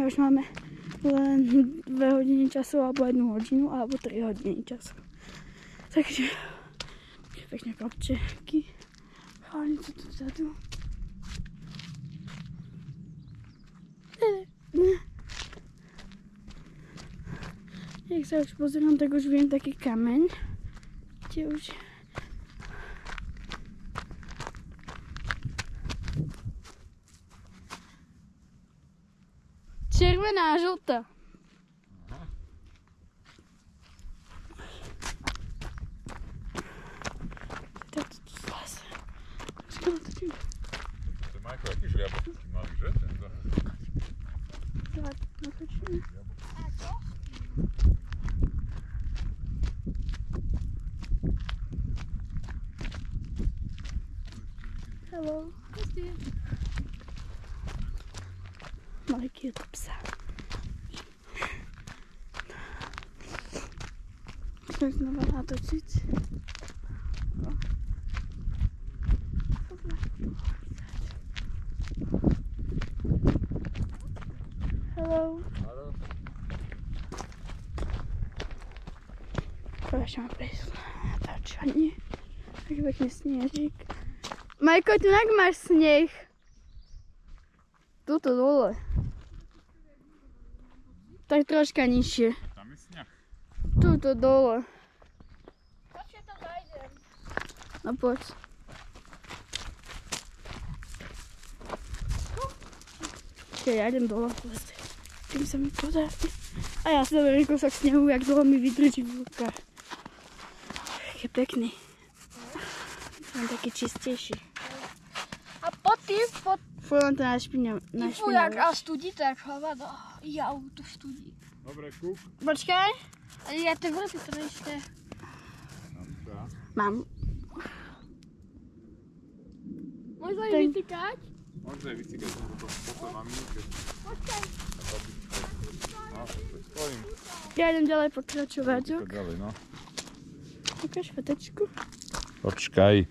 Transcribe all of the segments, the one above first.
už máme len 2 hodiny času, alebo 1 hodinu, alebo 3 hodiny času. Takže pekne kopčeky. Chalani sú tu vzadu. Jak sa už pozerám, tak už viem taký kameň. Kde už... Červená a žltá. Takto tu zleze. To má ako aký žliabok taký malý, že? Tento. Tak, natočíme. Hello. Malý cute psa. Chcem znova natočiť. Hello. Haló. Ešte mám prejsť na natáčanie. Taký pekný snežík. Majko, tu nak máš sneh. Tuto dole. Tak troška nižšie. Tam je sneh. Tuto dole. Počkaj, tam zajdem. No poď. Počkaj, ja idem dole. Tým sa mi podarí. A ja si doberiem kúsok snehu, jak dlho mi vydrží v rukách. Je pekný. Mám taký čistejší. A pod tým, Fú, len to našpinam. Fú, jak a studí, tak hovado. Jau, to studí. Dobre, kúk. Počkaj. Ja to vrty to ešte. Mám. Môžeš aj Ten- vytýkať? Môžeš aj vycikať toto maminke. Počkaj. No, to stojím. Ja idem ďalej pokračovať, To ok? ďalej, no. Ukáž fotečku. Počkaj.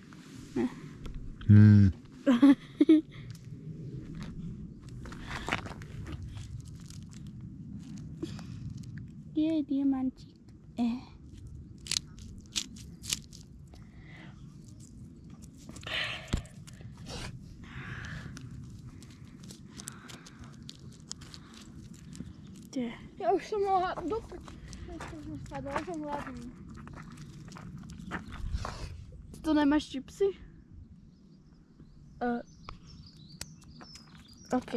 Jej, diamantík. Kde? Ja už som mohla dopiť. Ešte som spadla, už som hladný. Tu nemáš čipsy? OK.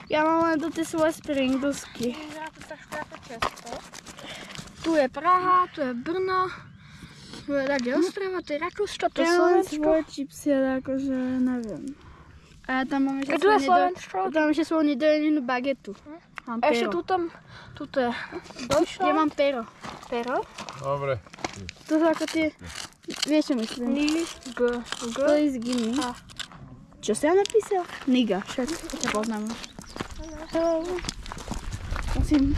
Ja mám len do tie svoje springdusky. Ja to trošku ako často. Tu je Praha, tu je Brno. Tu je také Ostrava, to je Rakúsko, to je Ja mám Slovensko. svoje čipsy, ale akože neviem. A ja tam mám ešte A tu je Slovensko. tam mám ešte svoju nedojenú bagetu. Mám A ešte pero. tuto je Dojšla. Ja mám pero. Pero. Dobre. To sú ako tie... Vieš čo myslím? Please give me. A. Čo si ja napísal? Niga, však ťa poznám. Hello. Musím...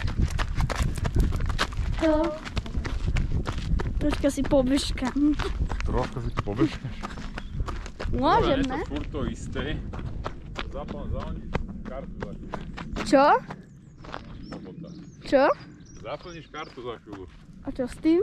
Hello. Troška si pobežkám. Troška si to pobežneš. Môžeme. Je to furt to isté. Zaplň kartu za chvíľu. Čo? Sobota. Čo? Zaplníš kartu za chvíľu. A čo s tým?